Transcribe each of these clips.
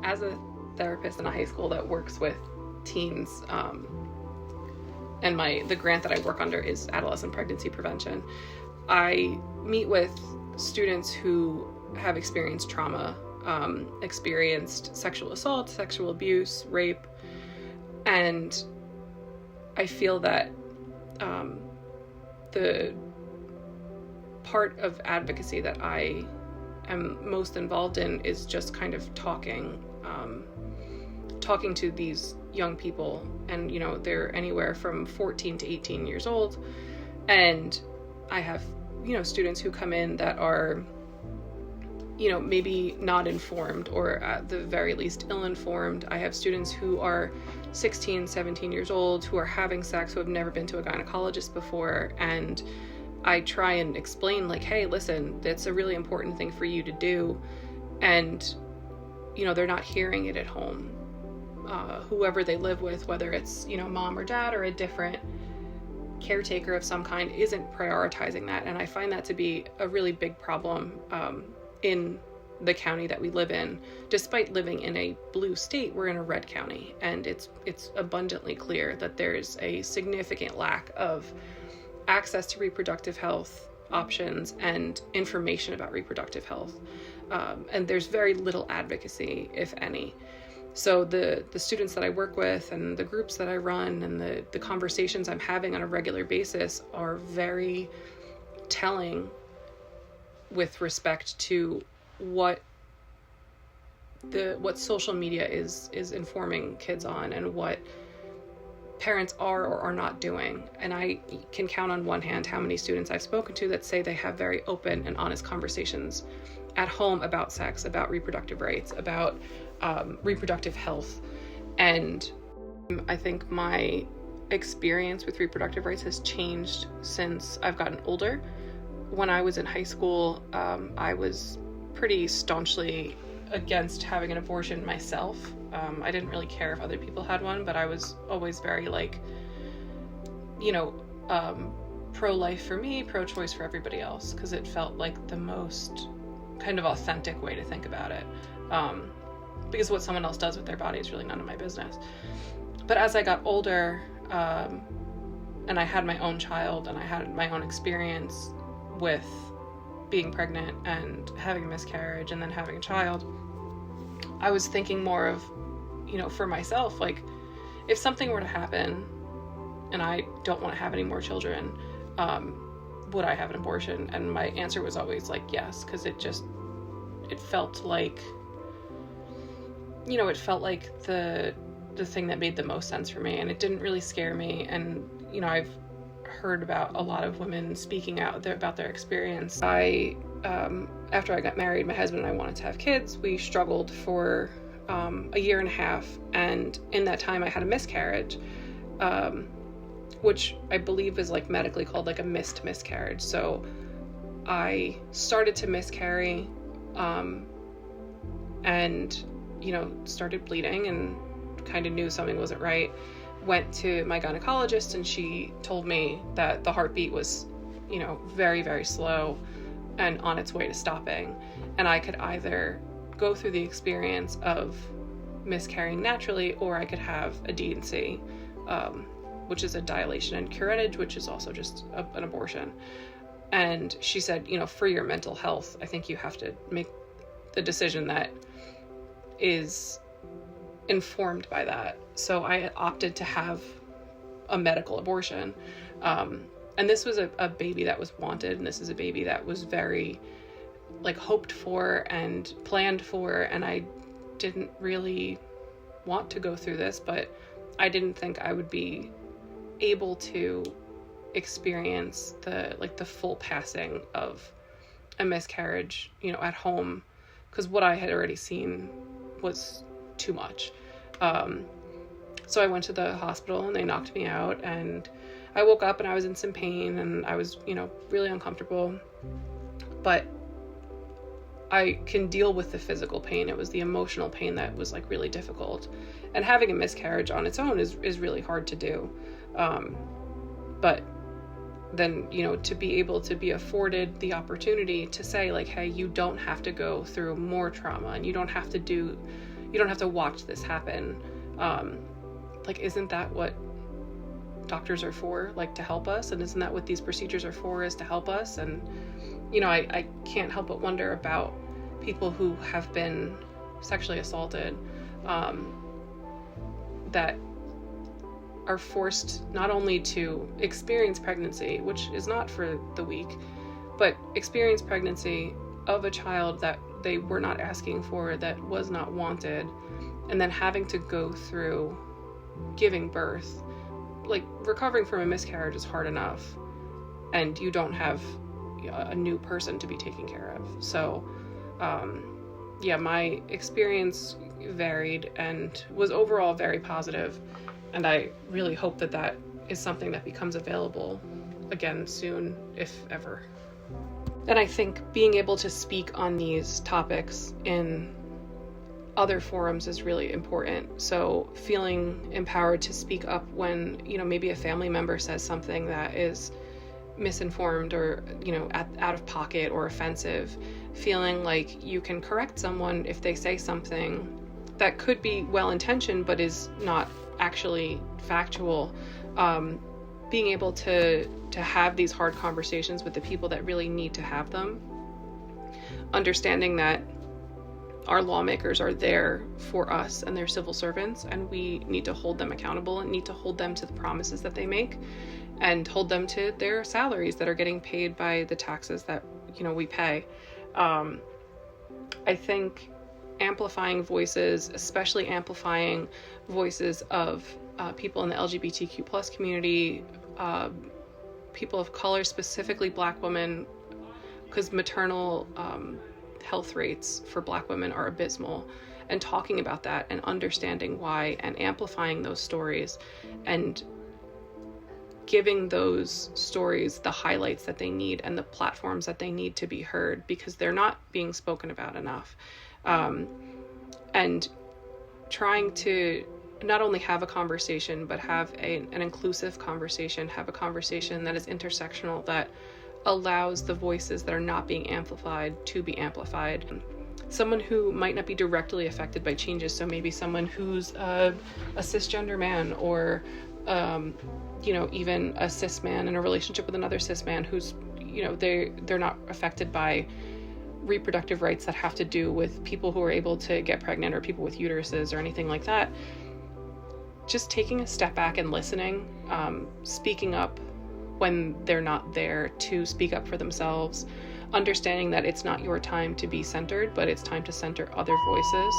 As a therapist in a high school that works with teens, and the grant that I work under is adolescent pregnancy prevention, I meet with students who have experienced trauma, experienced sexual assault, sexual abuse, rape, and I feel that the part of advocacy that I am most involved in is just kind of talking to these young people, and they're anywhere from 14 to 18 years old, and I have students who come in that are maybe not informed, or at the very least ill-informed. I have students who are 16, 17 years old who are having sex, who have never been to a gynecologist before, and I try and explain, like, hey, listen, that's a really important thing for you to do, and they're not hearing it at home. Whoever they live with, whether it's mom or dad or a different caretaker of some kind, isn't prioritizing that, and I find that to be a really big problem in the county that we live in. Despite living in a blue state, we're in a red county, and it's abundantly clear that there's a significant lack of access to reproductive health options and information about reproductive health, and there's very little advocacy, if any. So the students that I work with and the groups that I run and the conversations I'm having on a regular basis are very telling with respect to what social media is informing kids on, and what parents are or are not doing. And I can count on one hand how many students I've spoken to that say they have very open and honest conversations at home about sex, about reproductive rights, about reproductive health. And I think my experience with reproductive rights has changed since I've gotten older. When I was in high school, I was pretty staunchly against having an abortion myself. I didn't really care if other people had one, but I was always very pro-life for me, pro-choice for everybody else, because it felt like the most kind of authentic way to think about it. Because what someone else does with their body is really none of my business. But as I got older, and I had my own child, and I had my own experience with being pregnant and having a miscarriage and then having a child, I was thinking more of, for myself, like, if something were to happen and I don't want to have any more children, would I have an abortion? And my answer was always like, yes, because it felt like, the thing that made the most sense for me, and it didn't really scare me. And, I've heard about a lot of women speaking out there about their experience. After I got married, my husband and I wanted to have kids. We struggled for a year and a half, and in that time I had a miscarriage, which I believe is medically called a missed miscarriage. So I started to miscarry, and started bleeding and kind of knew something wasn't right. Went to my gynecologist, and she told me that the heartbeat was very, very slow and on its way to stopping, and I could either go through the experience of miscarrying naturally, or I could have a D&C, which is a dilation and curettage, which is also just an abortion. And she said, for your mental health, I think you have to make the decision that is informed by that. So I opted to have a medical abortion. And this was a baby that was wanted, and this is a baby that was very like hoped for and planned for, and I didn't really want to go through this, but I didn't think I would be able to experience the full passing of a miscarriage, at home, because what I had already seen was too much. So I went to the hospital and they knocked me out, and I woke up and I was in some pain and I was, really uncomfortable, but I can deal with the physical pain. It was the emotional pain that was like really difficult. And having a miscarriage on its own is really hard to do. But then, to be able to be afforded the opportunity to say like, hey, you don't have to go through more trauma, and you don't have to watch this happen. Isn't that what doctors are for? Like, to help us? And isn't that what these procedures are for, is to help us? And, I can't help but wonder about people who have been sexually assaulted, that are forced not only to experience pregnancy, which is not for the weak, but experience pregnancy of a child that they were not asking for, that was not wanted, and then having to go through giving birth. Like, recovering from a miscarriage is hard enough, and you don't have a new person to be taken care of. So, my experience varied and was overall very positive, and I really hope that that is something that becomes available again soon, if ever. And I think being able to speak on these topics in other forums is really important. So feeling empowered to speak up when, maybe a family member says something that is misinformed or, out of pocket or offensive, feeling like you can correct someone if they say something that could be well-intentioned but is not actually factual. Being able to have these hard conversations with the people that really need to have them, understanding that our lawmakers are there for us and they're civil servants, and we need to hold them accountable and need to hold them to the promises that they make and hold them to their salaries that are getting paid by the taxes that, we pay. I think amplifying voices, especially amplifying voices of people in the LGBTQ plus community, people of color, specifically Black women, because maternal health rates for Black women are abysmal, and talking about that and understanding why and amplifying those stories and giving those stories the highlights that they need and the platforms that they need to be heard, because they're not being spoken about enough. And trying to not only have a conversation, but have an inclusive conversation, have a conversation that is intersectional, that allows the voices that are not being amplified to be amplified. Someone who might not be directly affected by changes, so maybe someone who's a cisgender man, or even a cis man in a relationship with another cis man who's, they're not affected by reproductive rights that have to do with people who are able to get pregnant or people with uteruses or anything like that. Just taking a step back and listening, speaking up when they're not there to speak up for themselves, understanding that it's not your time to be centered, but it's time to center other voices.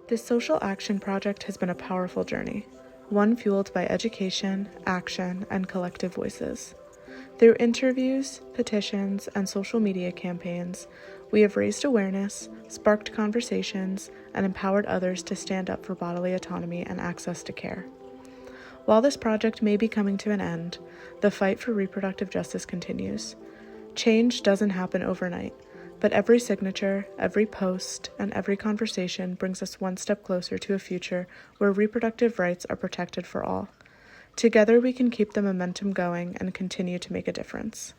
This social action project has been a powerful journey, one fueled by education, action, and collective voices. Through interviews, petitions, and social media campaigns, we have raised awareness, sparked conversations, and empowered others to stand up for bodily autonomy and access to care. While this project may be coming to an end, the fight for reproductive justice continues. Change doesn't happen overnight, but every signature, every post, and every conversation brings us one step closer to a future where reproductive rights are protected for all. Together we can keep the momentum going and continue to make a difference.